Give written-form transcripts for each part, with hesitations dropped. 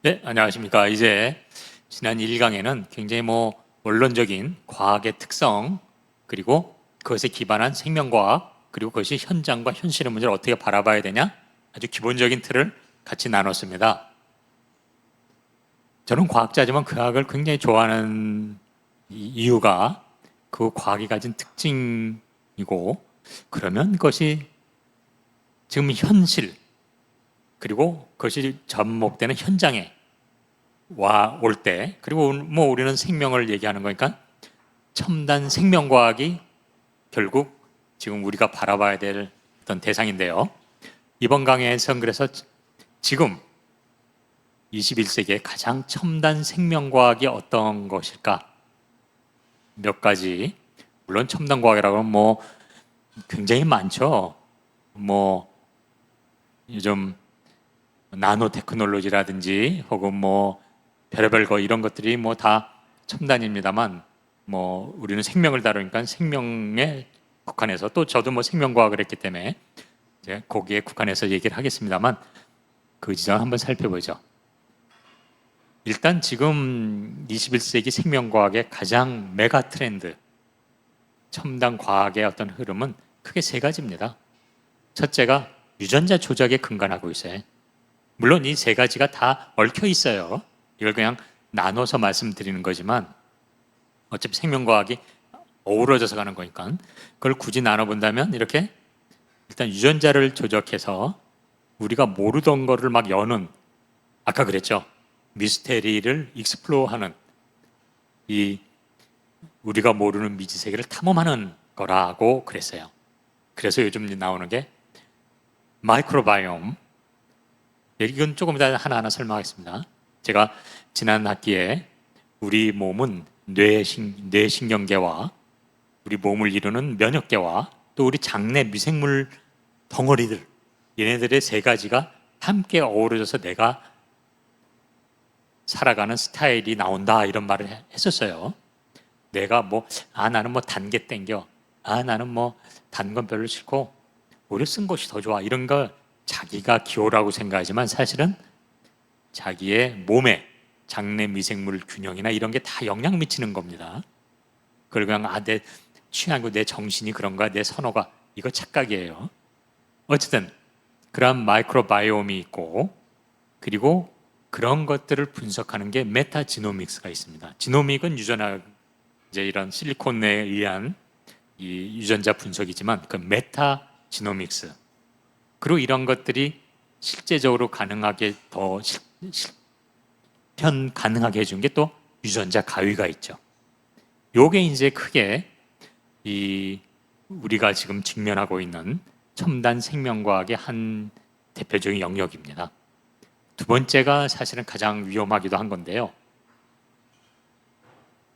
네, 안녕하십니까. 이제 지난 1강에는 굉장히 원론적인 과학의 특성, 그리고 그것에 기반한 생명과학, 그리고 그것이 현장과 현실의 문제를 어떻게 바라봐야 되냐, 아주 기본적인 틀을 같이 나눴습니다. 저는 과학자지만 과학을 굉장히 좋아하는 이유가 그 과학이 가진 특징이고, 그러면 그것이 지금 현실, 그리고 그것이 접목되는 현장에 와 올 때, 그리고 우리는 생명을 얘기하는 거니까 첨단 생명과학이 결국 지금 우리가 바라봐야 될 어떤 대상인데요. 이번 강의에서는 그래서 지금 21세기의 가장 첨단 생명과학이 어떤 것일까? 몇 가지, 물론 첨단 과학이라고 하면 굉장히 많죠. 요즘 나노 테크놀로지라든지 혹은 별의별 거 이런 것들이 다 첨단입니다만, 우리는 생명을 다루니까 생명에 국한해서, 또 저도 생명과학을 했기 때문에 이제 거기에 국한해서 얘기를 하겠습니다만, 그 지점 한번 살펴보죠. 일단 지금 21세기 생명과학의 가장 메가 트렌드, 첨단 과학의 어떤 흐름은 크게 세 가지입니다. 첫째가 유전자 조작에 근간하고 있어요. 물론 이 세 가지가 다 얽혀 있어요. 이걸 그냥 나눠서 말씀드리는 거지만 어차피 생명과학이 어우러져서 가는 거니까 그걸 굳이 나눠본다면 이렇게 일단 유전자를 조작해서 우리가 모르던 거를 막 여는, 아까 그랬죠, 미스테리를 익스플로어하는, 이 우리가 모르는 미지 세계를 탐험하는 거라고 그랬어요. 그래서 요즘 나오는 게 마이크로바이옴. 이건 조금 이따 하나하나 설명하겠습니다. 제가 지난 학기에 우리 몸은 뇌신경계와 우리 몸을 이루는 면역계와 또 우리 장내 미생물 덩어리들, 얘네들의 세 가지가 함께 어우러져서 내가 살아가는 스타일이 나온다, 이런 말을 했었어요. 내가 나는 단 게 땡겨, 나는 단 건 별로 싫고 오히려 쓴 것이 더 좋아, 이런 걸 자기가 기호라고 생각하지만 사실은 자기의 몸에 장내 미생물 균형이나 이런 게 다 영향 미치는 겁니다. 그걸 그냥 내 취향이고 내 정신이 그런가, 내 선호가, 이거 착각이에요. 어쨌든 그런 마이크로바이옴이 있고, 그리고 그런 것들을 분석하는 게 메타지노믹스가 있습니다. 지노믹은 유전학, 이제 이런 실리콘에 의한 이 유전자 분석이지만 그 메타지노믹스, 그리고 이런 것들이 실제적으로 가능하게 더 실현 가능하게 해준 게 또 유전자 가위가 있죠. 요게 이제 크게 우리가 지금 직면하고 있는 첨단 생명과학의 한 대표적인 영역입니다. 두 번째가 사실은 가장 위험하기도 한 건데요.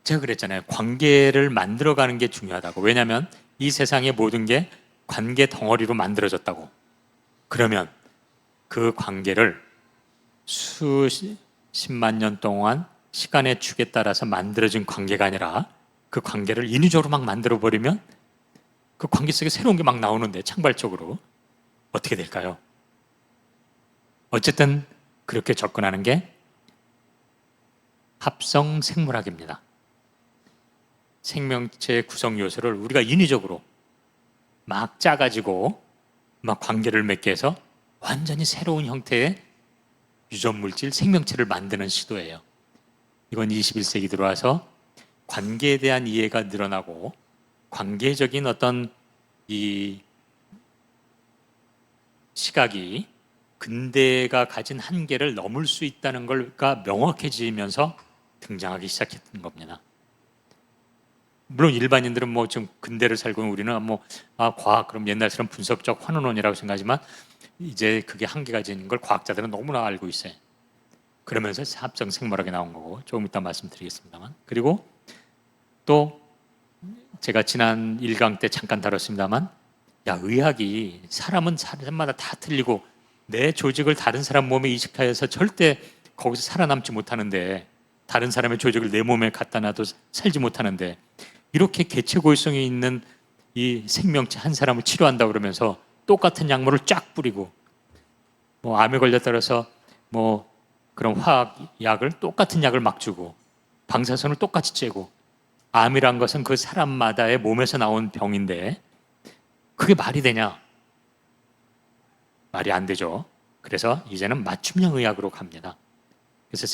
제가 그랬잖아요. 관계를 만들어가는 게 중요하다고. 왜냐하면 이 세상의 모든 게 관계 덩어리로 만들어졌다고. 그러면 그 관계를 수십만 년 동안 시간의 축에 따라서 만들어진 관계가 아니라 그 관계를 인위적으로 막 만들어버리면 그 관계 속에 새로운 게 막 나오는데, 창발적으로 어떻게 될까요? 어쨌든 그렇게 접근하는 게 합성 생물학입니다. 생명체 구성 요소를 우리가 인위적으로 막 짜가지고 막 관계를 맺게 해서 완전히 새로운 형태의 유전물질 생명체를 만드는 시도예요. 이건 21세기 들어와서 관계에 대한 이해가 늘어나고 관계적인 어떤 이 시각이 근대가 가진 한계를 넘을 수 있다는 걸가 명확해지면서 등장하기 시작했던 겁니다. 물론 일반인들은 지금 근대를 살고 있는 우리는 과학, 그럼 옛날처럼 분석적 환원론이라고 생각하지만 이제 그게 한계가 있는 걸 과학자들은 너무나 알고 있어요. 그러면서 합성 생물학이 나온 거고, 조금 이따 말씀드리겠습니다만. 그리고 또 제가 지난 1강 때 잠깐 다뤘습니다만, 의학이 사람은 사람마다 다 틀리고 내 조직을 다른 사람 몸에 이식하여서 절대 거기서 살아남지 못하는데, 다른 사람의 조직을 내 몸에 갖다 놔도 살지 못하는데, 이렇게 개체고유성이 있는 이 생명체 한 사람을 치료한다고 그러면서 똑같은 약물을 쫙 뿌리고, 암에 걸렸다 그래서 그런 화학약을 똑같은 약을 막 주고 방사선을 똑같이 쬐고 암이란 것은 그 사람마다의 몸에서 나온 병인데 그게 말이 되냐? 말이 안 되죠. 그래서 이제는 맞춤형 의학으로 갑니다. 그래서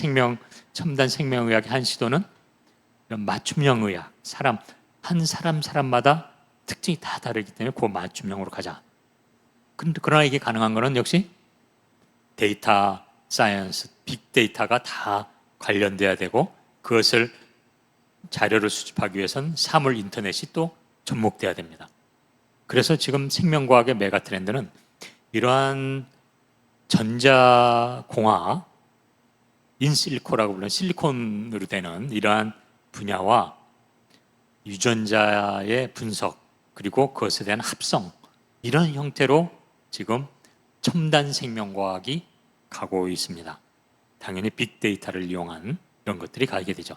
첨단 생명의학의 한 시도는 이런 맞춤형 의학, 한 사람마다 특징이 다 다르기 때문에 그 맞춤형으로 가자. 그러나 이게 가능한 것은 역시 데이터 사이언스, 빅데이터가 다 관련돼야 되고 그것을 자료를 수집하기 위해서는 사물 인터넷이 또 접목돼야 됩니다. 그래서 지금 생명과학의 메가 트렌드는 이러한 전자공학, 인실리코라고 부르는 실리콘으로 되는 이러한 분야와 유전자의 분석 그리고 그것에 대한 합성 이런 형태로 지금 첨단 생명과학이 가고 있습니다. 당연히 빅데이터를 이용한 이런 것들이 가게 되죠.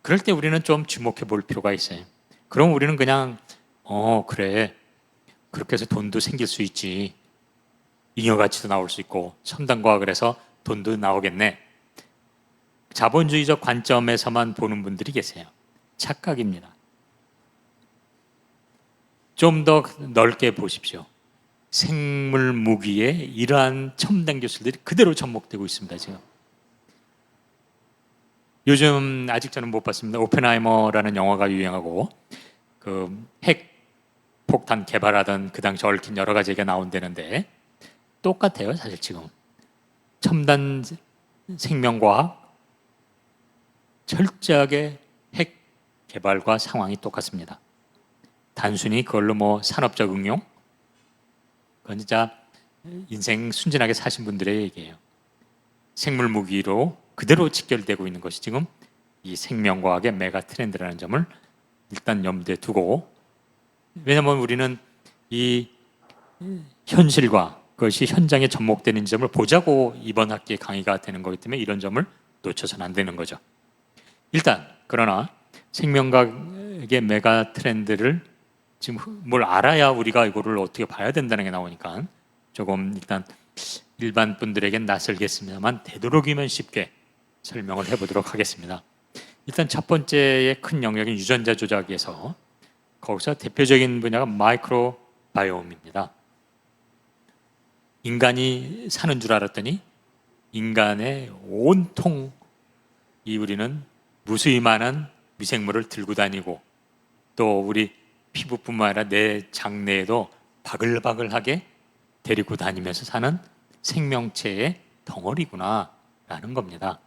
그럴 때 우리는 좀 주목해 볼 필요가 있어요. 그럼 우리는 그냥 그래 그렇게 해서 돈도 생길 수 있지, 잉여가치도 나올 수 있고 첨단과학을 해서 돈도 나오겠네, 자본주의적 관점에서만 보는 분들이 계세요. 착각입니다. 좀 더 넓게 보십시오. 생물 무기에 이러한 첨단 기술들이 그대로 접목되고 있습니다. 지금 요즘 아직 저는 못 봤습니다. 오펜하이머라는 영화가 유행하고 그 핵 폭탄 개발하던 그 당시 얽힌 여러 가지 얘기가 나온다는데 똑같아요. 사실 지금 첨단 생명과학 철저하게 핵 개발과 상황이 똑같습니다. 단순히 그걸로 뭐 산업적 응용, 그건 진짜 인생 순진하게 사신 분들의 얘기예요. 생물 무기로 그대로 직결되고 있는 것이 지금 이 생명과학의 메가 트렌드라는 점을 일단 염두에 두고, 왜냐하면 우리는 이 현실과 그것이 현장에 접목되는 점을 보자고 이번 학기에 강의가 되는 거기 때문에 이런 점을 놓쳐서는 안 되는 거죠. 일단 그러나 생명과학의 메가 트렌드를 지금 뭘 알아야 우리가 이거를 어떻게 봐야 된다는 게 나오니까 조금 일단 일반 분들에겐 낯설겠습니다만 되도록이면 쉽게 설명을 해보도록 하겠습니다. 일단 첫 번째의 큰 영역인 유전자 조작에서 거기서 대표적인 분야가 마이크로바이옴입니다. 인간이 사는 줄 알았더니 인간의 온통 우리는 무수히 많은 미생물을 들고 다니고 또 우리 피부뿐만 아니라 내 장내에도 바글바글하게 데리고 다니면서 사는 생명체의 덩어리구나라는 겁니다.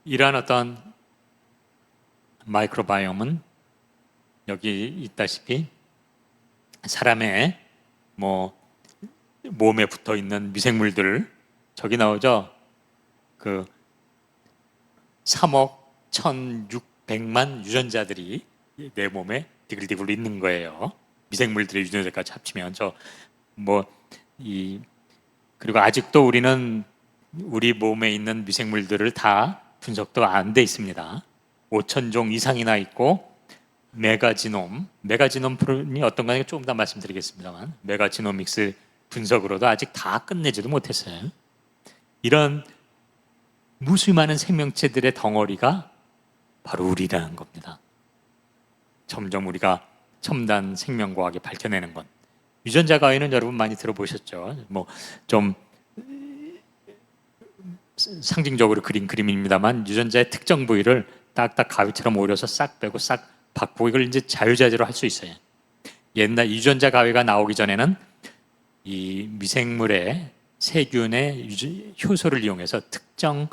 이러한 어떤 마이크로바이옴은 여기 있다시피 사람의 몸에 붙어 있는 미생물들, 저기 나오죠? 그 3억 1,600만 유전자들이 내 몸에 디글디글 있는 거예요. 미생물들의 유전자까지 합치면 그리고 아직도 우리는 우리 몸에 있는 미생물들을 다 분석도 안 돼 있습니다. 5,000종 이상이나 있고 메가지놈 프로니 어떤 거냐 조금 더 말씀드리겠습니다만 메가지노믹스 분석으로도 아직 다 끝내지도 못했어요. 이런 무수히 많은 생명체들의 덩어리가 바로 우리라는 겁니다. 점점 우리가 첨단 생명과학이 밝혀내는 건, 유전자 가위는 여러분 많이 들어보셨죠? 좀 상징적으로 그린 그림입니다만 유전자의 특정 부위를 딱딱 가위처럼 오려서 싹 빼고 싹 바꾸고 이걸 이제 자유자재로 할 수 있어요. 옛날 유전자 가위가 나오기 전에는 이 미생물의 세균의 효소를 이용해서 특정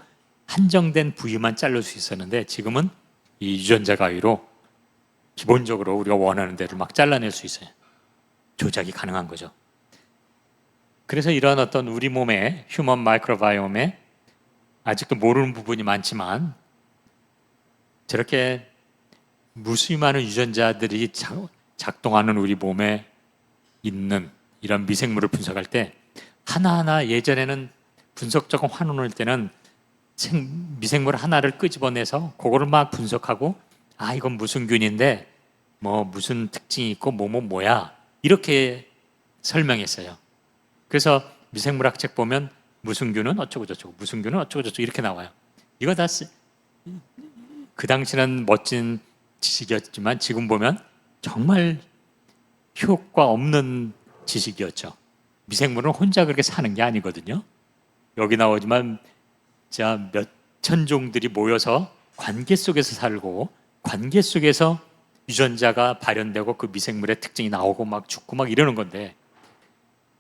한정된 부위만 자를 수 있었는데 지금은 이 유전자 가위로 기본적으로 우리가 원하는 대로 막 잘라낼 수 있어요. 조작이 가능한 거죠. 그래서 이런 어떤 우리 몸의 휴먼 마이크로바이옴에 아직도 모르는 부분이 많지만 저렇게 무수히 많은 유전자들이 작동하는 우리 몸에 있는 이런 미생물을 분석할 때 하나하나, 예전에는 분석적 환원할 때는 미생물 하나를 끄집어내서 그거를 막 분석하고 이건 무슨 균인데 무슨 특징이 있고 뭐야 이렇게 설명했어요. 그래서 미생물학 책 보면 무슨 균은 어쩌고 저쩌고, 무슨 균은 어쩌고 저쩌고 이렇게 나와요. 이거 다 그 당시는 멋진 지식이었지만 지금 보면 정말 효과 없는 지식이었죠. 미생물은 혼자 그렇게 사는 게 아니거든요. 여기 나오지만 자, 몇 천종들이 모여서 관계 속에서 살고 관계 속에서 유전자가 발현되고 그 미생물의 특징이 나오고 막 죽고 막 이러는 건데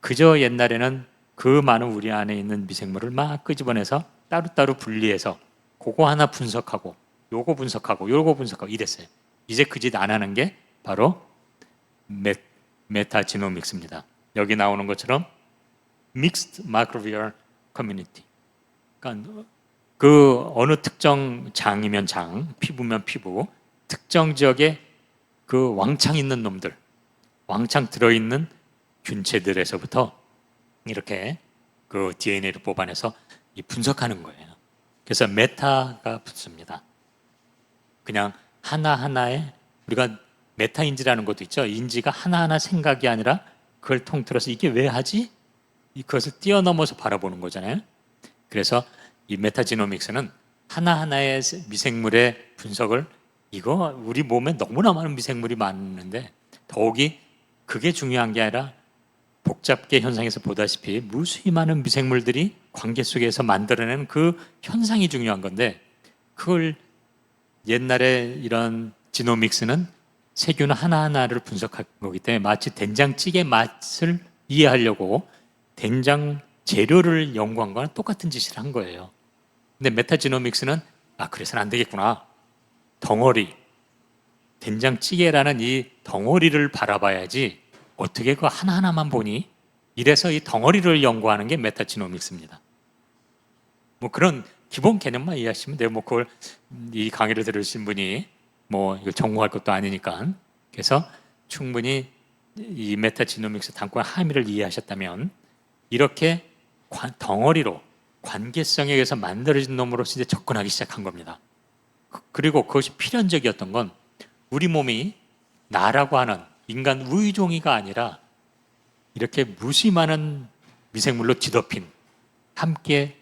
그저 옛날에는 그 많은 우리 안에 있는 미생물을 막 끄집어내서 따로따로 분리해서 그거 하나 분석하고 요거 분석하고 요거 분석하고 이랬어요. 이제 그 짓 안 하는 게 바로 메타지노믹스입니다. 여기 나오는 것처럼 Mixed Microbial Community. 그러니까 그 어느 특정 장이면 장, 피부면 피부, 특정 지역에 그 왕창 있는 놈들, 왕창 들어있는 균체들에서부터 이렇게 그 DNA를 뽑아내서 분석하는 거예요. 그래서 메타가 붙습니다. 그냥 하나하나에 우리가 메타인지라는 것도 있죠. 인지가 하나하나 생각이 아니라 그걸 통틀어서 이게 왜 하지? 그것을 뛰어넘어서 바라보는 거잖아요. 그래서 이 메타지노믹스는 하나하나의 미생물의 분석을 이거 우리 몸에 너무나 많은 미생물이 많은데 더욱이 그게 중요한 게 아니라 복잡계 현상에서 보다시피 무수히 많은 미생물들이 관계 속에서 만들어내는 그 현상이 중요한 건데 그걸 옛날에 이런 지노믹스는 세균 하나하나를 분석한 거기 때문에 마치 된장찌개 맛을 이해하려고 된장 재료를 연구한 거랑 똑같은 짓을 한 거예요. 근데 메타지노믹스는 그래서는 안 되겠구나. 덩어리, 된장찌개라는 이 덩어리를 바라봐야지 어떻게 그 하나하나만 보니? 이래서 이 덩어리를 연구하는 게 메타지노믹스입니다. 뭐 그런 기본 개념만 이해하시면 돼요. 뭐 그걸 이 강의를 들으신 분이 뭐 이거 전공할 것도 아니니까. 그래서 충분히 이 메타지노믹스 단권의 함의를 이해하셨다면 이렇게 덩어리로 관계성에 의해서 만들어진 놈으로서 이제 접근하기 시작한 겁니다. 그리고 그것이 필연적이었던 건 우리 몸이 나라고 하는 인간 우유종이가 아니라 이렇게 무수히 많은 미생물로 뒤덮인 함께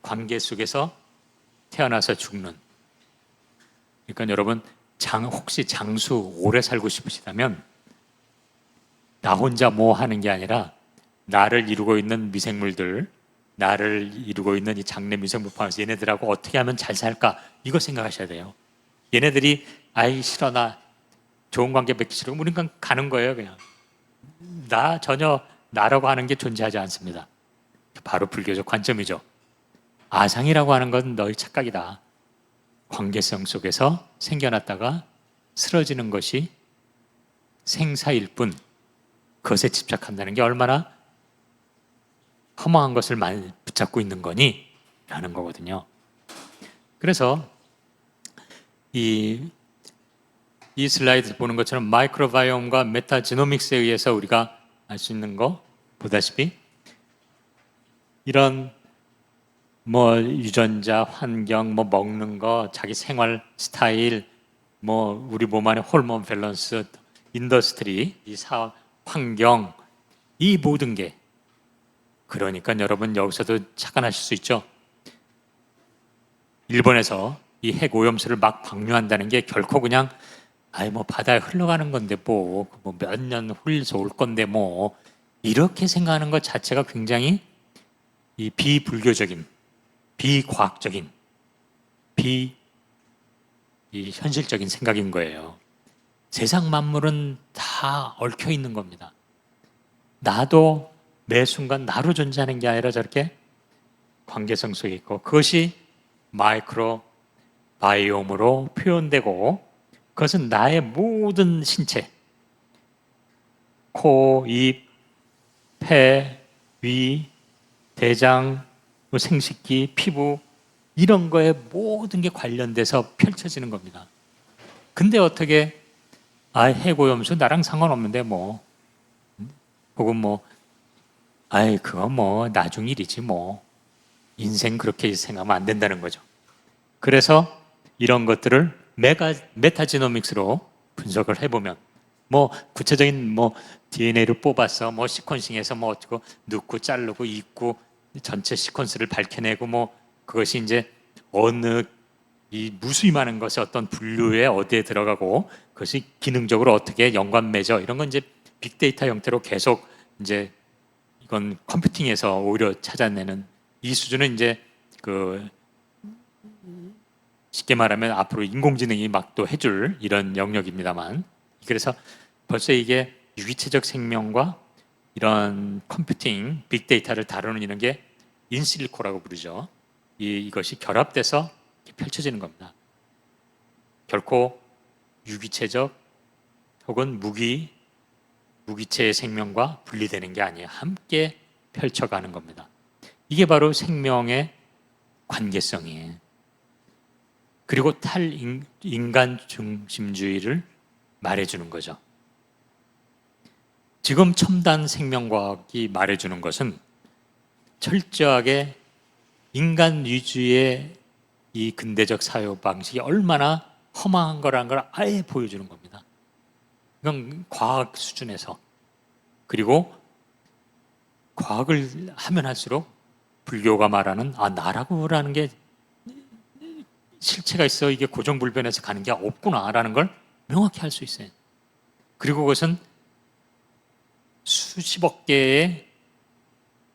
관계 속에서 태어나서 죽는. 그러니까 여러분 혹시 장수 오래 살고 싶으시다면 나 혼자 뭐 하는 게 아니라 나를 이루고 있는 미생물들, 나를 이루고 있는 이 장내 미생물 포함해서 얘네들하고 어떻게 하면 잘 살까 이거 생각하셔야 돼요. 얘네들이 아이 싫어 나 좋은 관계 맺기 싫어 우리는 가는 거예요. 그냥 나 전혀 나라고 하는 게 존재하지 않습니다. 바로 불교적 관점이죠. 아상이라고 하는 건 너의 착각이다. 관계성 속에서 생겨났다가 쓰러지는 것이 생사일 뿐 그것에 집착한다는 게 얼마나 허망한 것을 많이 붙잡고 있는 거니? 라는 거거든요. 그래서 이 슬라이드 보는 것처럼 마이크로바이옴과 메타지노믹스에 의해서 우리가 알 수 있는 거 보다시피 이런 뭐 유전자, 환경, 뭐 먹는 거, 자기 생활 스타일, 뭐 우리 몸 안의 호르몬 밸런스, 인더스트리, 이 사업, 환경, 이 모든 게 그러니까 여러분 여기서도 착각하실 수 있죠. 일본에서 이 핵 오염수를 막 방류한다는 게 결코 그냥 뭐 바다에 흘러가는 건데 뭐 몇 년 흘려서 올 건데 뭐 이렇게 생각하는 것 자체가 굉장히 이 비불교적인, 비과학적인, 이 현실적인 생각인 거예요. 세상 만물은 다 얽혀 있는 겁니다. 나도 매 순간 나로 존재하는 게 아니라 저렇게 관계성 속에 있고 그것이 마이크로 바이옴으로 표현되고 그것은 나의 모든 신체 코, 입, 폐, 위, 대장, 생식기, 피부 이런 거에 모든 게 관련돼서 펼쳐지는 겁니다. 근데 어떻게 해고염수 나랑 상관없는데 뭐 혹은 그거 뭐 나중 일이지 뭐 인생 그렇게 생각하면 안 된다는 거죠. 그래서 이런 것들을 메타지노믹스로 분석을 해보면 구체적인 DNA를 뽑아서 시퀀싱해서 어쩌고 넣고 자르고 읽고 전체 시퀀스를 밝혀내고 뭐 그것이 이제 어느 이 무수히 많은 것이 어떤 분류에 어디에 들어가고 그것이 기능적으로 어떻게 연관 맺어 이런 건 이제 빅데이터 형태로 계속 이제 이건 컴퓨팅에서 오히려 찾아내는 이 수준은 이제 그 쉽게 말하면 앞으로 인공지능이 막 또 해줄 이런 영역입니다만 그래서 벌써 이게 유기체적 생명과 이런 컴퓨팅, 빅데이터를 다루는 이런 게 인실리코라고 부르죠. 이것이 결합돼서 펼쳐지는 겁니다. 결코 유기체적 혹은 무기체의 생명과 분리되는 게 아니에요. 함께 펼쳐가는 겁니다. 이게 바로 생명의 관계성이에요. 그리고 탈인간 중심주의를 말해주는 거죠. 지금 첨단 생명과학이 말해주는 것은 철저하게 인간 위주의 이 근대적 사유 방식이 얼마나 허망한 거라는 걸 아예 보여주는 겁니다. 이건 과학 수준에서. 그리고 과학을 하면 할수록 불교가 말하는 나라고라는 게 실체가 있어 이게 고정불변해서 가는 게 없구나라는 걸 명확히 할 수 있어요. 그리고 그것은 수십억 개의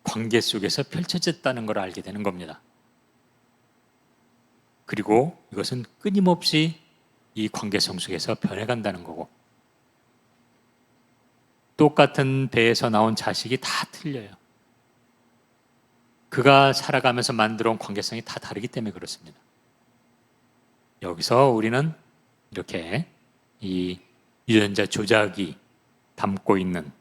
관계 속에서 펼쳐졌다는 걸 알게 되는 겁니다. 그리고 이것은 끊임없이 이 관계성 속에서 변해간다는 거고 똑같은 배에서 나온 자식이 다 틀려요. 그가 살아가면서 만들어 온 관계성이 다 다르기 때문에 그렇습니다. 여기서 우리는 이렇게 이 유전자 조작이 담고 있는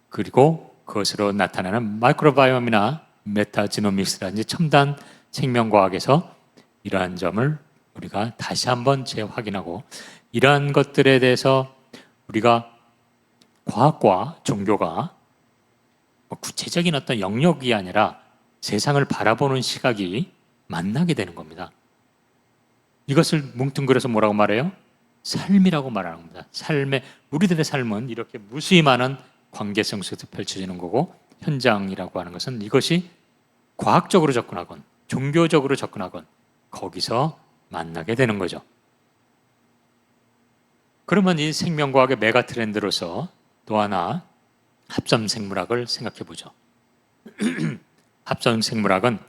그리고 그것으로 나타나는 마이크로바이옴이나 메타지노믹스라든지 첨단 생명과학에서 이러한 점을 우리가 다시 한번 재확인하고 이러한 것들에 대해서 우리가 과학과 종교가 구체적인 어떤 영역이 아니라 세상을 바라보는 시각이 만나게 되는 겁니다. 이것을 뭉뚱그려서 뭐라고 말해요? 삶이라고 말하는 겁니다. 우리들의 삶은 이렇게 무수히 많은 관계성 속에서 펼쳐지는 거고 현장이라고 하는 것은 이것이 과학적으로 접근하건 종교적으로 접근하건 거기서 만나게 되는 거죠. 그러면 이 생명과학의 메가 트렌드로서 또 하나 합성생물학을 생각해 보죠. 합성생물학은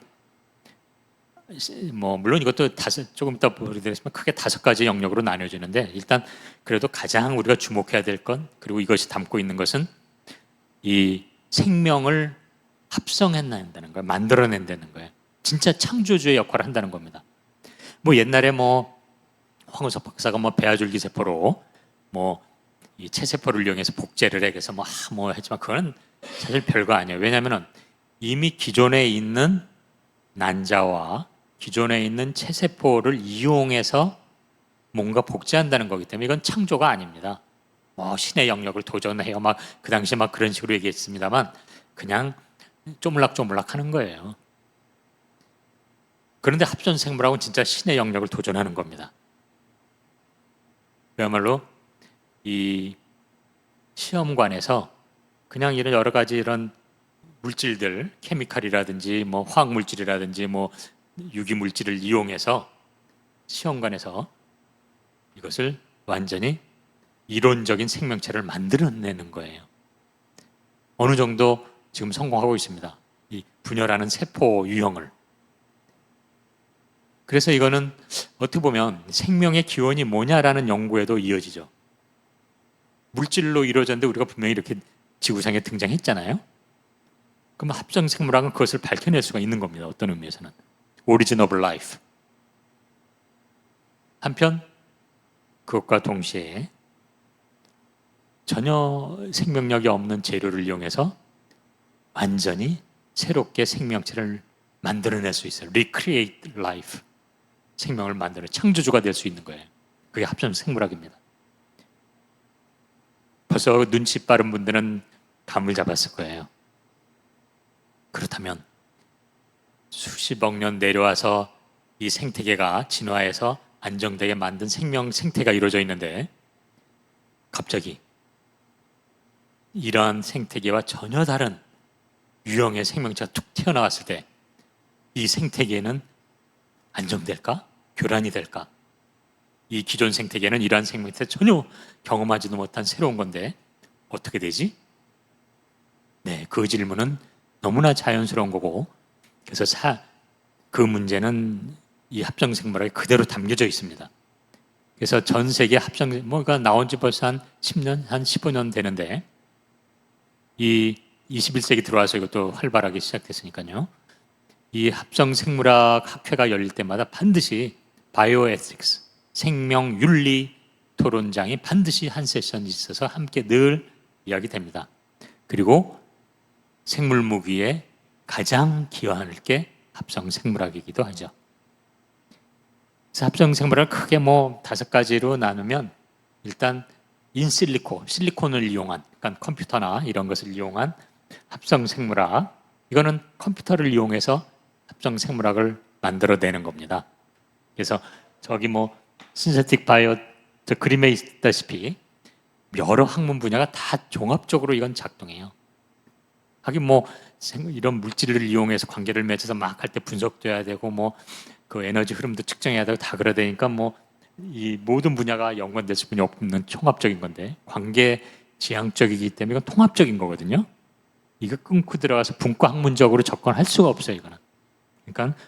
물론 이것도 조금 이따 보여드리겠지만 크게 5가지 영역으로 나뉘어지는데 일단 그래도 가장 우리가 주목해야 될 건 그리고 이것이 담고 있는 것은 이 생명을 합성해낸다는 거예요. 만들어낸다는 거예요. 진짜 창조주의 역할을 한다는 겁니다. 옛날에 황우석 박사가 배아줄기 세포로 이 체세포를 이용해서 복제를 해서 했지만 그거는 사실 별거 아니에요. 왜냐하면 이미 기존에 있는 난자와 기존에 있는 체세포를 이용해서 뭔가 복제한다는 거기 때문에 이건 창조가 아닙니다. 신의 영역을 도전해요. 그 당시에 그런 식으로 얘기했습니다만 그냥 쪼물락쪼물락 하는 거예요. 그런데 합성생물학은 진짜 신의 영역을 도전하는 겁니다. 그야말로 이 시험관에서 그냥 이런 여러 가지 이런 물질들, 케미칼이라든지 화학물질이라든지 유기물질을 이용해서 시험관에서 이것을 완전히 이론적인 생명체를 만들어내는 거예요. 어느 정도 지금 성공하고 있습니다. 이 분열하는 세포 유형을. 그래서 이거는 어떻게 보면 생명의 기원이 뭐냐라는 연구에도 이어지죠. 물질로 이루어졌는데 우리가 분명히 이렇게 지구상에 등장했잖아요. 그럼 합성생물학은 그것을 밝혀낼 수가 있는 겁니다. 어떤 의미에서는. Origin of Life. 한편 그것과 동시에 전혀 생명력이 없는 재료를 이용해서 완전히 새롭게 생명체를 만들어낼 수 있어요. Recreate life. 생명을 만드는 창조주가 될 수 있는 거예요. 그게 합성생물학입니다. 벌써 눈치 빠른 분들은 감을 잡았을 거예요. 그렇다면 수십억 년 내려와서 이 생태계가 진화해서 안정되게 만든 생태가 이루어져 있는데 갑자기 이러한 생태계와 전혀 다른 유형의 생명체가 툭 튀어나왔을 때 이 생태계는 안정될까? 교란이 될까? 이 기존 생태계는 이러한 생명체 전혀 경험하지도 못한 새로운 건데 어떻게 되지? 네, 그 질문은 너무나 자연스러운 거고, 그래서 그 문제는 이 합성생물학에 그대로 담겨져 있습니다. 그래서 전 세계 뭐가 나온 지 벌써 한 10년, 한 15년 되는데, 이 21세기 들어와서 이것도 활발하게 시작됐으니까요. 이 합성생물학 학회가 열릴 때마다 반드시 바이오에틱스, 생명윤리 토론장이 반드시 한 세션이 있어서 함께 늘 이야기됩니다. 그리고 생물무기에 가장 기여할 게 합성생물학이기도 하죠. 그래서 합성생물학을 크게 뭐 5가지로 나누면, 일단 인실리코, 실리콘을 이용한, 그러니까 컴퓨터나 이런 것을 이용한 합성생물학, 이거는 컴퓨터를 이용해서 합성생물학을 만들어내는 겁니다. 그래서 저기 뭐 신세틱 바이오, 저 그림에 있다시피 여러 학문 분야가 다 종합적으로 이건 작동해요. 하긴 뭐 이런 물질을 이용해서 관계를 맺어서 막 할 때 분석돼야 되고, 뭐 그 에너지 흐름도 측정해야 되고 다 그래야 되니까, 뭐 이 모든 분야가 연관될 수뿐이 없는 총합적인 건데, 관계 지향적이기 때문에 이건 통합적인 거거든요. 이거 끊고 들어가서 분과 학문적으로 접근할 수가 없어요, 이거는. 그러니까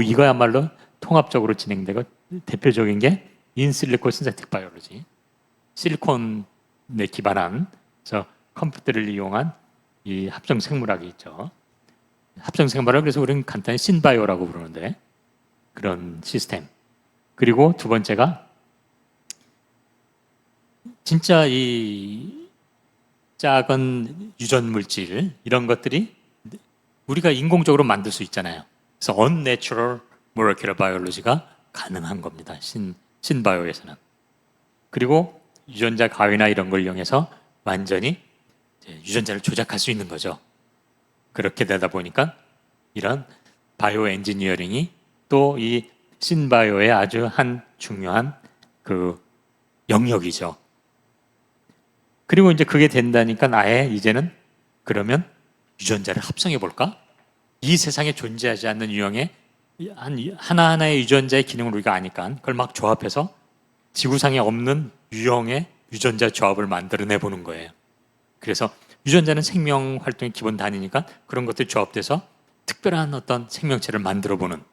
이거야말로 통합적으로 진행되고, 대표적인 게 인실리코 신세틱 바이올로지, 실리콘에 기반한 컴퓨터를 이용한 이 합성 생물학이 있죠. 합성 생물학, 그래서 우리는 간단히 신바이오라고 부르는데, 그런 시스템. 그리고 두 번째가 진짜 이 작은 유전 물질, 이런 것들이 우리가 인공적으로 만들 수 있잖아요. 그래서 unnatural molecular biology가 가능한 겁니다. 신바이오에서는. 그리고 유전자 가위나 이런 걸 이용해서 완전히 유전자를 조작할 수 있는 거죠. 그렇게 되다 보니까 이런 바이오 엔지니어링이 또 이 신바이오의 아주 한 중요한 그 영역이죠. 그리고 이제 그게 된다니까 아예 이제는 그러면 유전자를 합성해 볼까? 이 세상에 존재하지 않는 유형의 하나하나의 유전자의 기능을 우리가 아니까 그걸 막 조합해서 지구상에 없는 유형의 유전자 조합을 만들어내 보는 거예요. 그래서 유전자는 생명 활동의 기본 단위니까 그런 것들이 조합돼서 특별한 어떤 생명체를 만들어 보는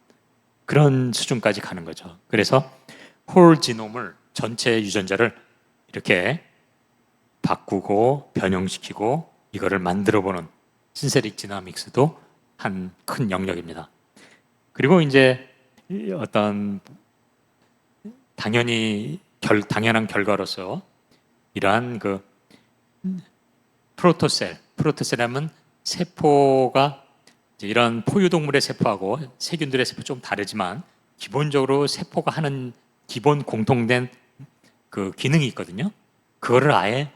그런 수준까지 가는 거죠. 그래서 홀 지놈을, 전체 유전자를 이렇게 바꾸고 변형시키고 이거를 만들어 보는 신세릭 지노믹스도 한 큰 영역입니다. 그리고 이제 어떤 당연한 결과로서 이러한 그 프로토셀하면 세포가 이런 포유동물의 세포하고 세균들의 세포 좀 다르지만 기본적으로 세포가 하는 기본 공통된 그 기능이 있거든요. 그거를 아예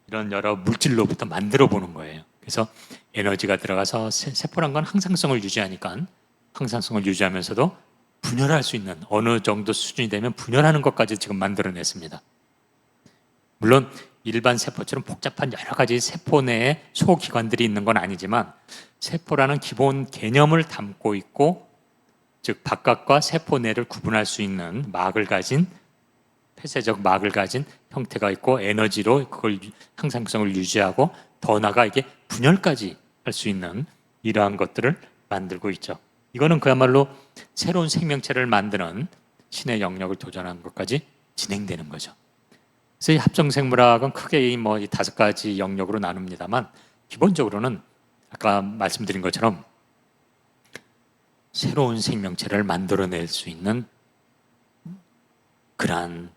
이런 여러 물질로부터 만들어 보는 거예요. 그래서 에너지가 들어가서 세포란 건 항상성을 유지하니까 항상성을 유지하면서도 분열할 수 있는, 어느 정도 수준이 되면 분열하는 것까지 지금 만들어냈습니다. 물론 일반 세포처럼 복잡한 여러 가지 세포 내에 소기관들이 있는 건 아니지만 세포라는 기본 개념을 담고 있고, 즉 바깥과 세포 내를 구분할 수 있는 막을 가진, 폐쇄적 막을 가진 형태가 있고, 에너지로 그걸 항상성을 유지하고 더 나아가 이게 분열까지 할 수 있는 이러한 것들을 만들고 있죠. 이거는 그야말로 새로운 생명체를 만드는 신의 영역을 도전하는 것까지 진행되는 거죠. 그래서 이 합성생물학은 크게 이 5가지 영역으로 나눕니다만, 기본적으로는 아까 말씀드린 것처럼 새로운 생명체를 만들어낼 수 있는 그러한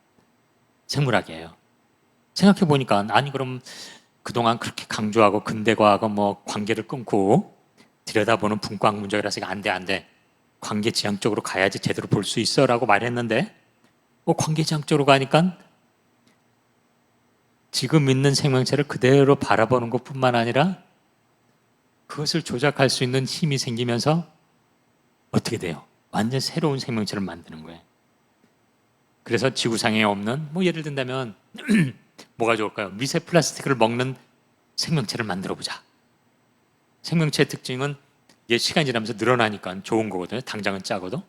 생물학이에요. 생각해 보니까, 아니 그럼 그동안 그렇게 강조하고 근대과학은 관계를 끊고 들여다보는 분과학 문제라서 안 돼. 관계 지향적으로 가야지 제대로 볼 수 있어 라고 말했는데, 관계 지향적으로 가니까 지금 있는 생명체를 그대로 바라보는 것뿐만 아니라 그것을 조작할 수 있는 힘이 생기면서 어떻게 돼요? 완전 새로운 생명체를 만드는 거예요. 그래서 지구상에 없는, 예를 든다면 뭐가 좋을까요? 미세 플라스틱을 먹는 생명체를 만들어 보자. 생명체의 특징은 이게 시간이 지나면서 늘어나니까 좋은 거거든요. 당장은 짜고도.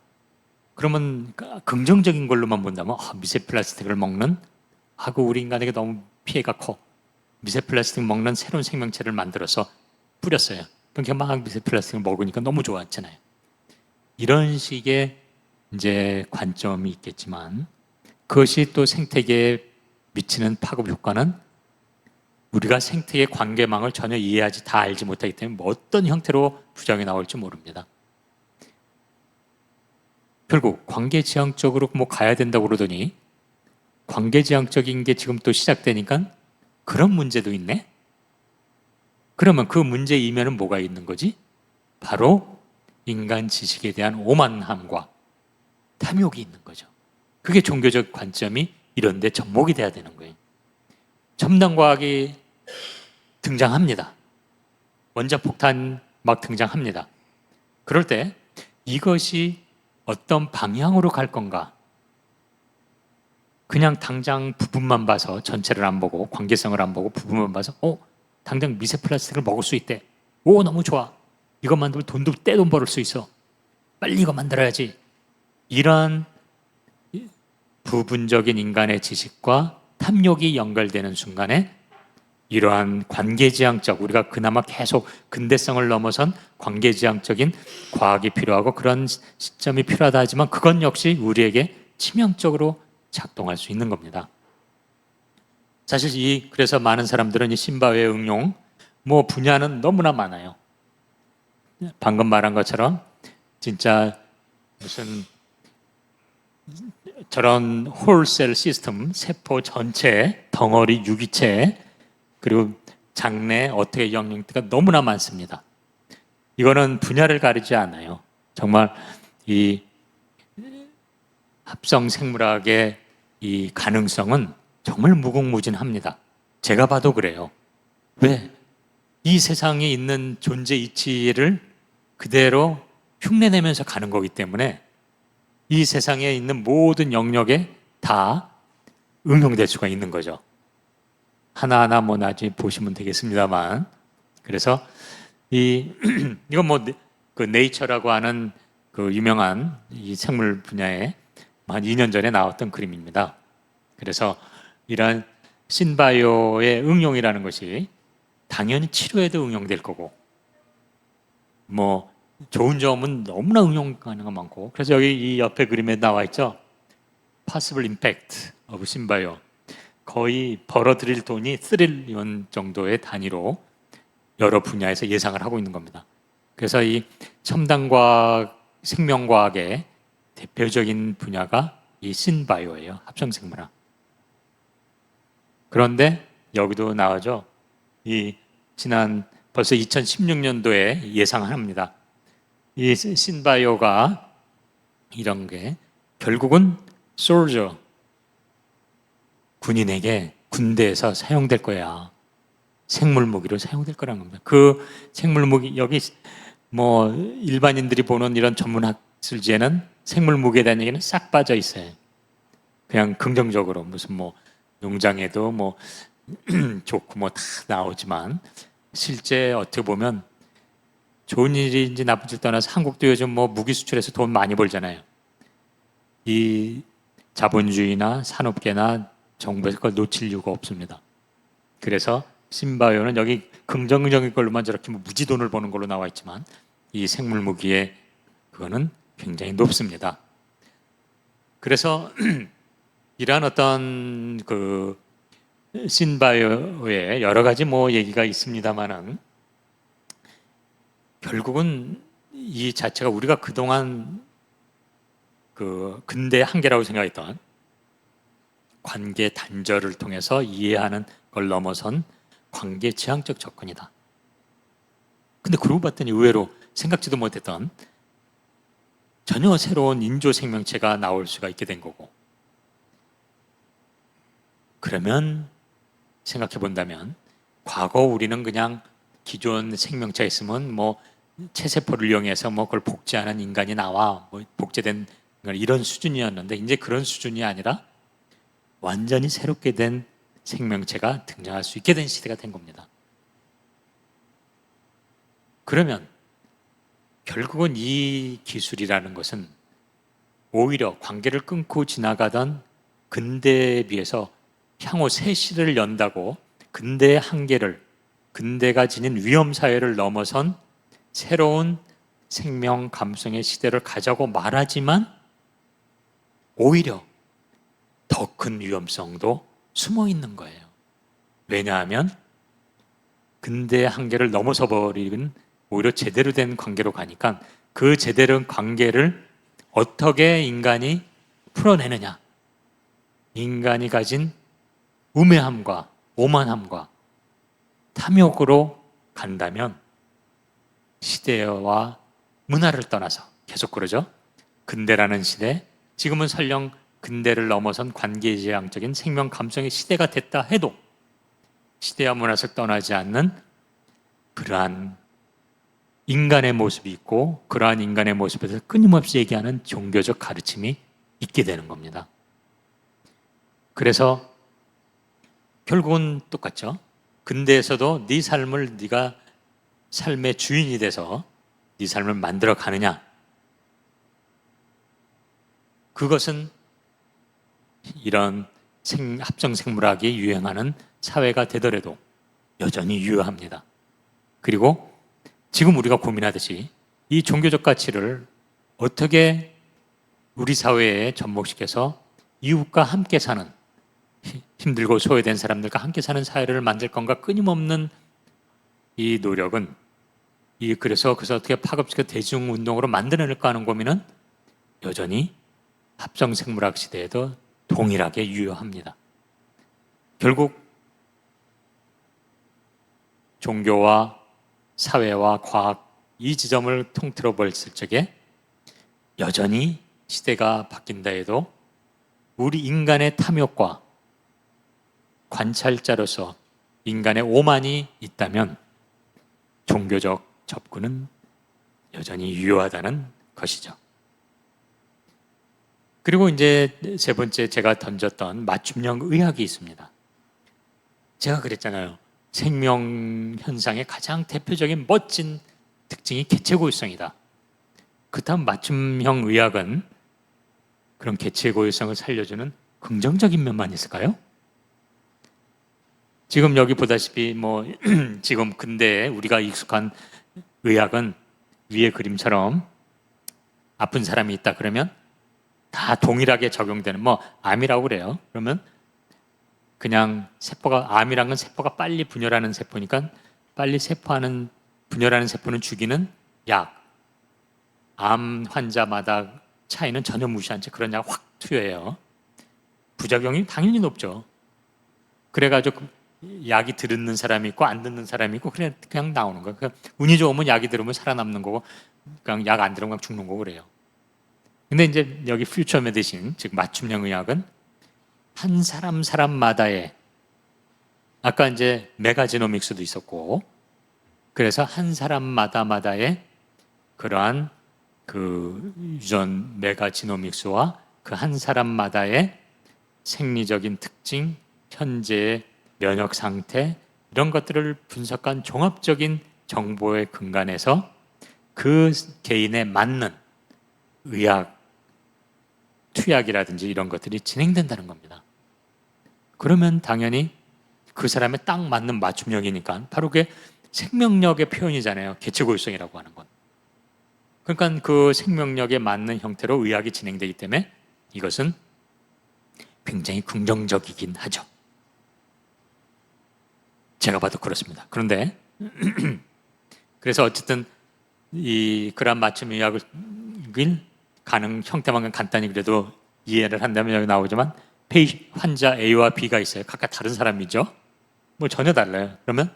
그러면 긍정적인 걸로만 본다면 미세 플라스틱을 먹는 하고 우리 인간에게 너무 피해가 커. 미세 플라스틱 먹는 새로운 생명체를 만들어서 뿌렸어요. 그러니까 막 미세 플라스틱을 먹으니까 너무 좋았잖아요. 이런 식의 이제 관점이 있겠지만 그것이 또 생태계에 미치는 파급 효과는 우리가 생태계 관계망을 전혀 이해하지 다 알지 못하기 때문에 뭐 어떤 형태로 부작용이 나올지 모릅니다. 결국 관계지향적으로 뭐 가야 된다고 그러더니 관계지향적인 게 지금 또 시작되니까 그런 문제도 있네? 그러면 그 문제 이면은 뭐가 있는 거지? 바로 인간 지식에 대한 오만함과 탐욕이 있는 거죠. 그게 종교적 관점이 이런 데 접목이 돼야 되는 거예요. 첨단과학이 등장합니다. 원자폭탄 막 등장합니다. 그럴 때 이것이 어떤 방향으로 갈 건가? 그냥 당장 부분만 봐서 전체를 안 보고 관계성을 안 보고 부분만 봐서 당장 미세 플라스틱을 먹을 수 있대. 오, 너무 좋아. 이거 만들면 돈도 떼돈 벌을 수 있어. 빨리 이거 만들어야지. 이런 부분적인 인간의 지식과 탐욕이 연결되는 순간에 이러한 관계지향적, 우리가 그나마 계속 근대성을 넘어선 관계지향적인 과학이 필요하고 그런 시점이 필요하다 하지만 그건 역시 우리에게 치명적으로 작동할 수 있는 겁니다. 사실 그래서 많은 사람들은 이 신바의 응용, 뭐 분야는 너무나 많아요. 방금 말한 것처럼 진짜 무슨 저런 홀셀 시스템, 세포 전체, 덩어리, 유기체, 그리고 장내 어떻게 영역대가 너무나 많습니다. 이거는 분야를 가리지 않아요. 정말 이 합성 생물학의 이 가능성은 정말 무궁무진합니다. 제가 봐도 그래요. 왜? 이 세상에 있는 존재 이치를 그대로 흉내내면서 가는 거기 때문에 이 세상에 있는 모든 영역에 다 응용될 수가 있는 거죠. 하나하나 뭐 나중에 보시면 되겠습니다만. 그래서 이건 뭐 그 네이처라고 하는 그 유명한 이 생물 분야에 한 2년 전에 나왔던 그림입니다. 그래서 이런 신바이오의 응용이라는 것이 당연히 치료에도 응용될 거고 뭐 좋은 점은 너무나 응용 가능한 많고 그래서 여기 이 옆에 그림에 나와 있죠. Possible Impact of Synbio. 거의 벌어들일 돈이 3트릴리언 정도의 단위로 여러 분야에서 예상을 하고 있는 겁니다. 그래서 이 첨단과학, 생명과학의 대표적인 분야가 이 신바이오예요. 합성생물학. 그런데 여기도 나오죠. 이 지난 벌써 2016년도에 예상을 합니다. 이 신바이오가 이런 게 결국은 솔저 군인에게 군대에서 사용될 거야. 생물 무기로 사용될 거라는 겁니다. 그 생물 무기 여기 뭐 일반인들이 보는 이런 전문 학술지에는 생물 무기에 대한 얘기는 싹 빠져 있어요. 그냥 긍정적으로 무슨 뭐 농장에도 뭐 좋고 뭐 다 나오지만 실제 어떻게 보면 좋은 일인지 나쁜지 떠나서 한국도 요즘 뭐 무기 수출해서 돈 많이 벌잖아요. 이 자본주의나 산업계나 정부에서 그걸 놓칠 이유가 없습니다. 그래서 신바이오는 여기 긍정적인 걸로만 저렇게 뭐 무지 돈을 버는 걸로 나와 있지만 이 생물 무기의 그거는 굉장히 높습니다. 그래서 이러한 어떤 그 신바이오의 여러 가지 뭐 얘기가 있습니다만은 결국은 이 자체가 우리가 그동안 그 근대 한계라고 생각했던 관계 단절을 통해서 이해하는 걸 넘어선 관계 지향적 접근이다. 근데 그러고 봤더니 의외로 생각지도 못했던 전혀 새로운 인조 생명체가 나올 수가 있게 된 거고. 그러면 생각해 본다면 과거 우리는 그냥 기존 생명체가 있으면 뭐 체세포를 이용해서 뭐 그걸 복제하는 인간이 나와 뭐 복제된 이런 수준이었는데 이제 그런 수준이 아니라 완전히 새롭게 된 생명체가 등장할 수 있게 된 시대가 된 겁니다. 그러면 결국은 이 기술이라는 것은 오히려 관계를 끊고 지나가던 근대에 비해서 향후 새 시대를 연다고 근대의 한계를, 근대가 지닌 위험 사회를 넘어선 새로운 생명 감성의 시대를 가자고 말하지만 오히려 더 큰 위험성도 숨어 있는 거예요. 왜냐하면 근대의 한계를 넘어서 버리는 오히려 제대로 된 관계로 가니까 그 제대로 된 관계를 어떻게 인간이 풀어내느냐. 인간이 가진 우매함과 오만함과 탐욕으로 간다면 시대와 문화를 떠나서 계속 그러죠. 근대라는 시대, 지금은 설령 근대를 넘어선 관계지향적인 생명 감성의 시대가 됐다 해도 시대와 문화를 떠나지 않는 그러한 인간의 모습이 있고 그러한 인간의 모습에서 끊임없이 얘기하는 종교적 가르침이 있게 되는 겁니다. 그래서 결국은 똑같죠. 근대에서도 네 삶을 네가 삶의 주인이 돼서 네 삶을 만들어 가느냐. 그것은 이런 합성생물학이 유행하는 사회가 되더라도 여전히 유효합니다. 그리고 지금 우리가 고민하듯이 이 종교적 가치를 어떻게 우리 사회에 접목시켜서 이웃과 함께 사는, 힘들고 소외된 사람들과 함께 사는 사회를 만들 건가 끊임없는 이 노력은 그래서 어떻게 파급시켜 대중운동으로 만들어낼까 하는 고민은 여전히 합성생물학 시대에도 동일하게 유효합니다. 결국 종교와 사회와 과학 이 지점을 통틀어 봤을 적에 여전히 시대가 바뀐다 해도 우리 인간의 탐욕과 관찰자로서 인간의 오만이 있다면 종교적 접근은 여전히 유효하다는 것이죠. 그리고 이제 세 번째 제가 던졌던 맞춤형 의학이 있습니다. 제가 그랬잖아요. 생명 현상의 가장 대표적인 멋진 특징이 개체고유성이다. 그렇다면 맞춤형 의학은 그런 개체고유성을 살려주는 긍정적인 면만 있을까요? 지금 여기 보다시피 지금 근대에 우리가 익숙한 의학은 위의 그림처럼 아픈 사람이 있다 그러면 다 동일하게 적용되는 암이라고 그래요. 그러면 그냥 암이란 건 세포가 빨리 분열하는 세포니까 빨리 분열하는 세포는 죽이는 약. 암 환자마다 차이는 전혀 무시한 채 그런 약 확 투여해요. 부작용이 당연히 높죠. 그래가지고 약이 듣는 사람이 있고 안 듣는 사람이 있고 그냥 나오는 거예요. 운이 좋으면 약이 들으면 살아남는 거고 그냥 약 안 들으면 그냥 죽는 거고 그래요. 근데 이제 여기 퓨처 메디신, 즉 맞춤형 의학은 한 사람마다의 아까 이제 메가지노믹스도 있었고 그래서 한 사람마다의 그러한 그 유전 메가지노믹스와 그 한 사람마다의 생리적인 특징, 현재의 면역 상태 이런 것들을 분석한 종합적인 정보의 근간에서 그 개인에 맞는 의학, 투약이라든지 이런 것들이 진행된다는 겁니다. 그러면 당연히 그 사람에 딱 맞는 맞춤력이니까 바로 그게 생명력의 표현이잖아요. 개체고유성이라고 하는 건. 그러니까 그 생명력에 맞는 형태로 의학이 진행되기 때문에 이것은 굉장히 긍정적이긴 하죠. 제가 봐도 그렇습니다. 그런데 그래서 어쨌든 그런 맞춤 의학을 가능 형태만 간단히 그래도 이해를 한다면 여기 나오지만 환자 A와 B가 있어요. 각각 다른 사람이죠. 전혀 달라요. 그러면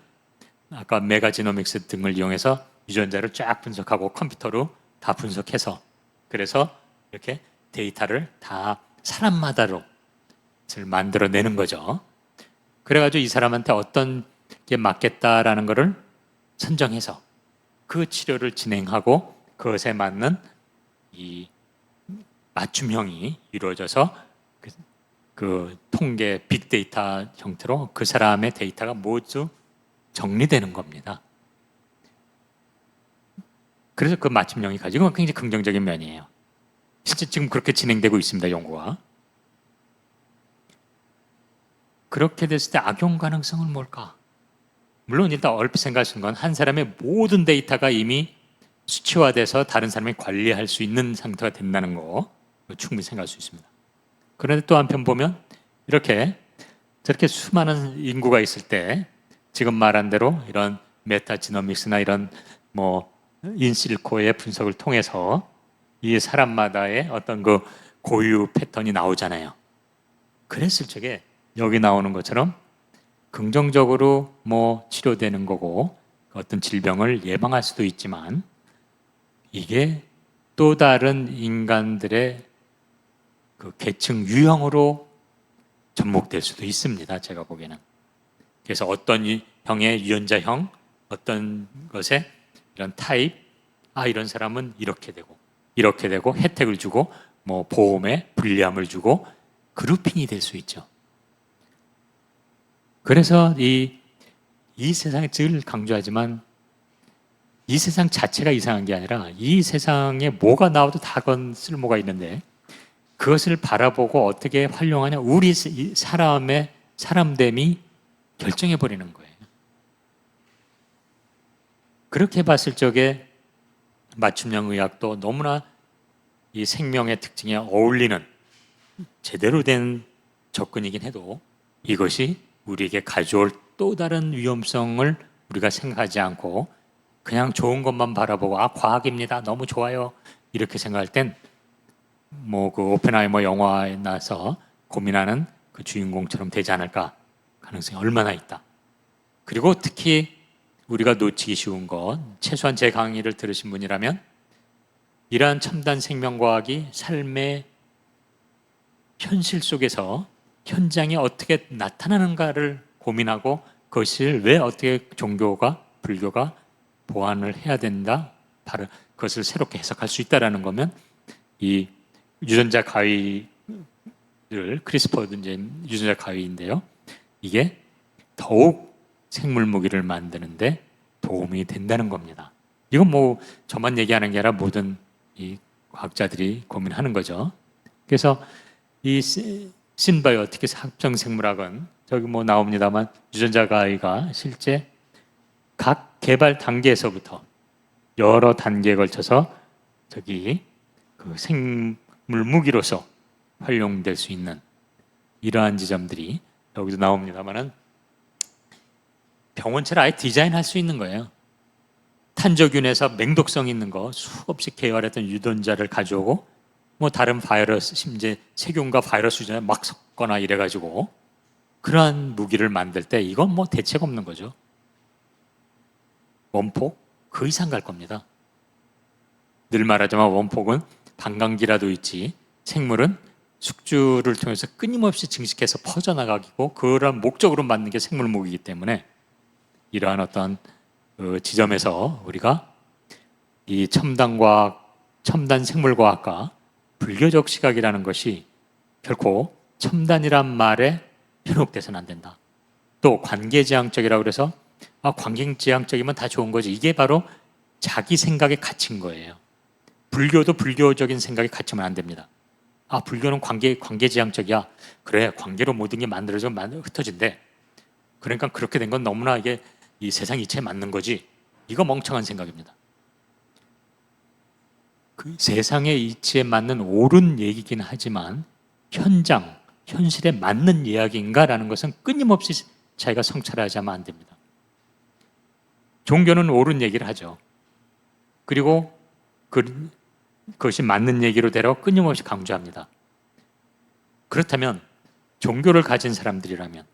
아까 메가지노믹스 등을 이용해서 유전자를 쫙 분석하고 컴퓨터로 다 분석해서 그래서 이렇게 데이터를 다 사람마다로 만들어내는 거죠. 그래가지고 이 사람한테 어떤 게 맞겠다라는 거를 선정해서 그 치료를 진행하고 그것에 맞는 이 맞춤형이 이루어져서 그 통계 빅데이터 형태로 그 사람의 데이터가 모두 정리되는 겁니다. 그래서 그 맞춤형이 가지고 굉장히 긍정적인 면이에요. 실제 지금 그렇게 진행되고 있습니다, 연구가. 그렇게 됐을 때 악용 가능성은 뭘까? 물론 일단 얼핏 생각하시는 건 한 사람의 모든 데이터가 이미 수치화돼서 다른 사람이 관리할 수 있는 상태가 된다는 거 충분히 생각할 수 있습니다. 그런데 또 한편 보면 이렇게 저렇게 수많은 인구가 있을 때 지금 말한 대로 이런 메타지노믹스나 이런 뭐 인실코의 분석을 통해서 이 사람마다의 어떤 그 고유 패턴이 나오잖아요. 그랬을 적에 여기 나오는 것처럼 긍정적으로 뭐 치료되는 거고 어떤 질병을 예방할 수도 있지만 이게 또 다른 인간들의 그 계층 유형으로 접목될 수도 있습니다. 제가 보기에는. 그래서 어떤 형의 유전자형, 어떤 것에 이런 타입, 이런 사람은 이렇게 되고 혜택을 주고 뭐 보험에 불리함을 주고 그룹핑이 될 수 있죠. 그래서 이 세상에 늘 강조하지만 이 세상 자체가 이상한 게 아니라 이 세상에 뭐가 나와도 다 건 쓸모가 있는데 그것을 바라보고 어떻게 활용하냐 우리 사람의 사람됨이 결정해 버리는 거예요. 그렇게 봤을 적에 맞춤형 의학도 너무나 이 생명의 특징에 어울리는 제대로 된 접근이긴 해도 이것이 우리에게 가져올 또 다른 위험성을 우리가 생각하지 않고 그냥 좋은 것만 바라보고 과학입니다. 너무 좋아요. 이렇게 생각할 땐 뭐 그 오펜하이머 영화에 나서 고민하는 그 주인공처럼 되지 않을까 가능성이 얼마나 있다. 그리고 특히 우리가 놓치기 쉬운 것, 최소한 제 강의를 들으신 분이라면 이러한 첨단 생명과학이 삶의 현실 속에서 현장에 어떻게 나타나는가를 고민하고 그것을 왜 어떻게 종교가 불교가 보완을 해야 된다. 바로 그것을 새롭게 해석할 수 있다라는 거면 이 유전자 가위를 크리스퍼도 이제 유전자 가위인데요. 이게 더욱 생물 무기를 만드는데 도움이 된다는 겁니다. 이건 뭐 저만 얘기하는 게 아니라 모든 이 과학자들이 고민하는 거죠. 그래서 이 신바이오틱스 합성 생물학은 저기 뭐 나옵니다만 유전자 가위가 실제 각 개발 단계에서부터 여러 단계에 걸쳐서 저기 그 생물 무기로서 활용될 수 있는 이러한 지점들이 여기도 나옵니다만은 병원체를 아예 디자인할 수 있는 거예요. 탄저균에서 맹독성 있는 거 수없이 개발했던 유전자를 가져오고 뭐 다른 바이러스 심지어 세균과 바이러스 유전자 막 섞거나 이래가지고 그러한 무기를 만들 때 이건 뭐 대책 없는 거죠. 원폭 그 이상 갈 겁니다. 늘 말하지만 원폭은 반감기라도 있지 생물은 숙주를 통해서 끊임없이 증식해서 퍼져나가고 그런 목적으로 만든 게 생물 무기이기 때문에 이러한 어떤 그 지점에서 우리가 이 첨단과학, 첨단 생물과학과 불교적 시각이라는 것이 결코 첨단이란 말에 현혹돼서는 안 된다. 또 관계지향적이라고 그래서 관계지향적이면 다 좋은 거지. 이게 바로 자기 생각에 갇힌 거예요. 불교도 불교적인 생각에 갇히면 안 됩니다. 불교는 관계지향적이야. 그래, 관계로 모든 게 만들어져 흩어진대. 그러니까 그렇게 된 건 너무나 이게 이 세상 이치에 맞는 거지. 이거 멍청한 생각입니다. 그 세상의 이치에 맞는 옳은 얘기긴 하지만 현실에 맞는 이야기인가라는 것은 끊임없이 자기가 성찰하지 하면 안 됩니다. 종교는 옳은 얘기를 하죠. 그리고 그것이 맞는 얘기로 되라고 끊임없이 강조합니다. 그렇다면 종교를 가진 사람들이라면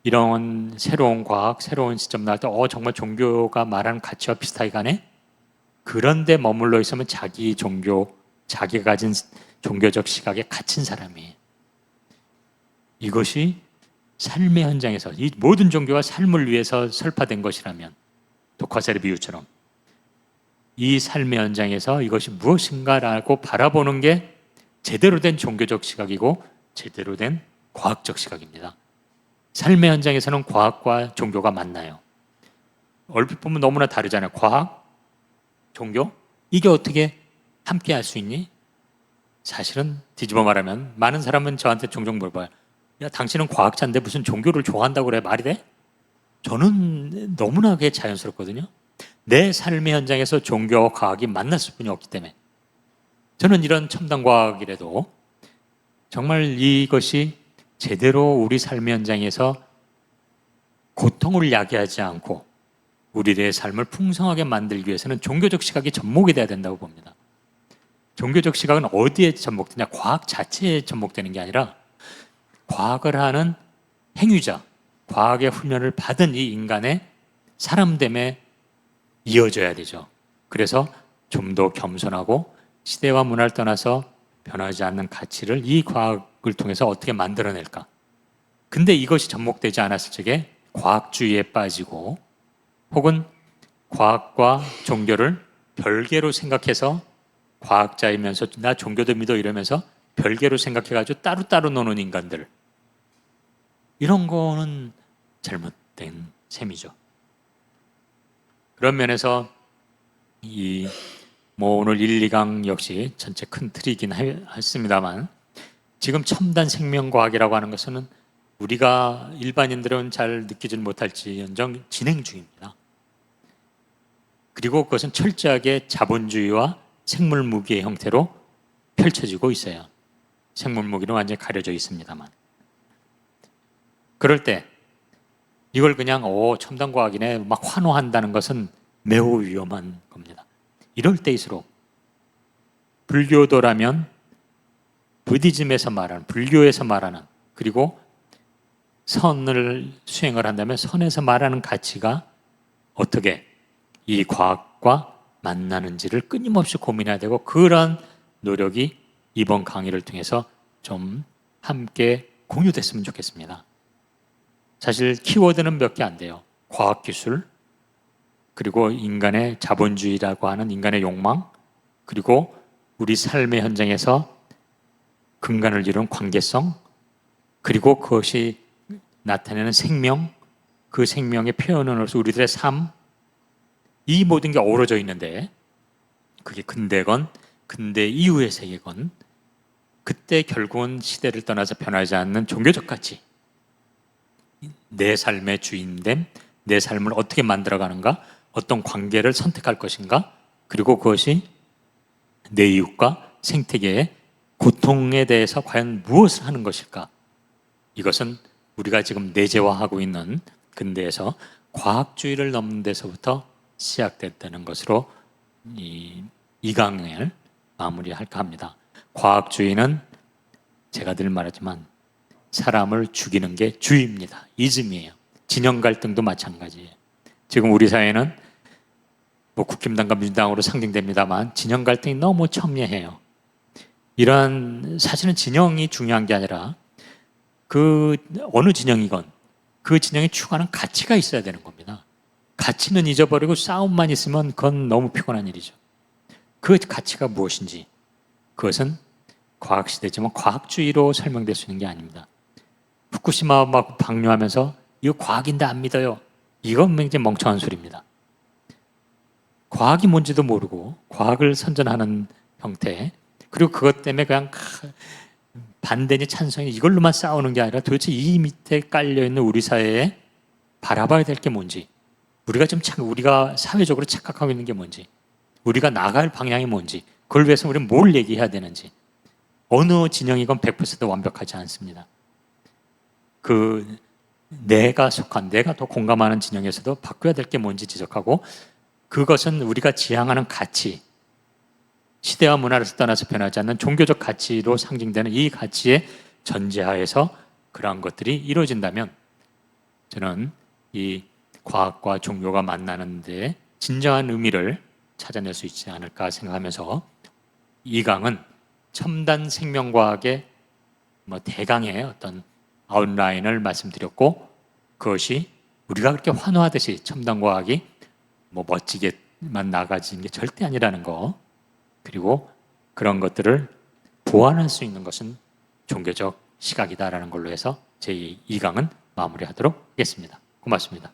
이런 새로운 과학, 새로운 시점 나올 때 정말 종교가 말하는 가치와 비슷하게 가네? 그런데 머물러 있으면 자기 종교, 자기가 가진 종교적 시각에 갇힌 사람이에요. 이것이 삶의 현장에서 이 모든 종교가 삶을 위해서 설파된 것이라면 독화살의 비유처럼 이 삶의 현장에서 이것이 무엇인가라고 바라보는 게 제대로 된 종교적 시각이고 제대로 된 과학적 시각입니다. 삶의 현장에서는 과학과 종교가 만나요. 얼핏 보면 너무나 다르잖아요. 과학, 종교? 이게 어떻게 함께 할 수 있니? 사실은 뒤집어 말하면 많은 사람은 저한테 종종 물어봐요. 야, 당신은 과학자인데 무슨 종교를 좋아한다고 그래? 말이 돼? 저는 너무나 그게 자연스럽거든요. 내 삶의 현장에서 종교와 과학이 만날 수뿐이 없기 때문에 저는 이런 첨단 과학이라도 정말 이것이 제대로 우리 삶의 현장에서 고통을 야기하지 않고 우리의 삶을 풍성하게 만들기 위해서는 종교적 시각이 접목이 돼야 된다고 봅니다. 종교적 시각은 어디에 접목되냐? 과학 자체에 접목되는 게 아니라 과학을 하는 행위자, 과학의 훈련을 받은 이 인간의 사람됨에 이어져야 되죠. 그래서 좀 더 겸손하고 시대와 문화를 떠나서 변하지 않는 가치를 이 과학을 통해서 어떻게 만들어낼까? 근데 이것이 접목되지 않았을 적에 과학주의에 빠지고 혹은 과학과 종교를 별개로 생각해서 과학자이면서 나 종교도 믿어 이러면서 별개로 생각해가지고 따로따로 노는 인간들, 이런 거는 잘못된 셈이죠. 그런 면에서 오늘 1, 2강 역시 전체 큰 틀이긴 했습니다만 지금 첨단 생명과학이라고 하는 것은 우리가 일반인들은 잘 느끼지는 못할지언정 진행 중입니다. 그리고 그것은 철저하게 자본주의와 생물무기의 형태로 펼쳐지고 있어요. 생물무기는 완전히 가려져 있습니다만. 그럴 때 이걸 그냥 첨단 과학이네 막 환호한다는 것은 매우 위험한 겁니다. 이럴 때일수록 불교도라면 부디즘에서 말하는, 불교에서 말하는, 그리고 선을 수행을 한다면 선에서 말하는 가치가 어떻게 이 과학과 만나는지를 끊임없이 고민해야 되고, 그런 노력이 이번 강의를 통해서 좀 함께 공유됐으면 좋겠습니다. 사실 키워드는 몇 개 안 돼요. 과학기술, 그리고 인간의 자본주의라고 하는 인간의 욕망, 그리고 우리 삶의 현장에서 근간을 이룬 관계성, 그리고 그것이 나타내는 생명, 그 생명의 표현으로서 우리들의 삶, 이 모든 게 어우러져 있는데 그게 근대건 근대 이후의 세계건 그때 결국은 시대를 떠나서 변하지 않는 종교적 가치, 내 삶의 주인됨, 내 삶을 어떻게 만들어가는가, 어떤 관계를 선택할 것인가, 그리고 그것이 내 이웃과 생태계의 고통에 대해서 과연 무엇을 하는 것일까. 이것은 우리가 지금 내재화하고 있는 근대에서 과학주의를 넘는 데서부터 시작됐다는 것으로 이 강의를 마무리할까 합니다. 과학주의는 제가 늘 말하지만 사람을 죽이는 게 주의입니다. 이즘이에요. 진영 갈등도 마찬가지예요. 지금 우리 사회는 국힘당과 민주당으로 상징됩니다만 진영 갈등이 너무 첨예해요. 이러한 사실은 진영이 중요한 게 아니라 그 어느 진영이건 그 진영이 추구하는 가치가 있어야 되는 겁니다. 가치는 잊어버리고 싸움만 있으면 그건 너무 피곤한 일이죠. 그 가치가 무엇인지, 그것은 과학시대지만 과학주의로 설명될 수 있는 게 아닙니다. 후쿠시마 막 방류하면서 이거 과학인데 안 믿어요. 이건 굉장히 멍청한 소리입니다. 과학이 뭔지도 모르고 과학을 선전하는 형태, 그리고 그것 때문에 그냥 반대니 찬성이 이걸로만 싸우는 게 아니라 도대체 이 밑에 깔려있는 우리 사회에 바라봐야 될 게 뭔지, 우리가 사회적으로 착각하고 있는 게 뭔지, 우리가 나갈 방향이 뭔지, 그걸 위해서 우리는 뭘 얘기해야 되는지, 어느 진영이건 100% 완벽하지 않습니다. 내가 더 공감하는 진영에서도 바꿔야 될 게 뭔지 지적하고, 그것은 우리가 지향하는 가치, 시대와 문화를 떠나서 변하지 않는 종교적 가치로 상징되는 이 가치의 전제하에서 그러한 것들이 이루어진다면 저는 이 과학과 종교가 만나는 데 진정한 의미를 찾아낼 수 있지 않을까 생각하면서 이 강은 첨단 생명과학의 대강의 어떤 아웃라인을 말씀드렸고, 그것이 우리가 그렇게 환호하듯이 첨단 과학이 멋지게만 나가지는 게 절대 아니라는 거, 그리고 그런 것들을 보완할 수 있는 것은 종교적 시각이다라는 걸로 해서 제 2강은 마무리하도록 하겠습니다. 고맙습니다.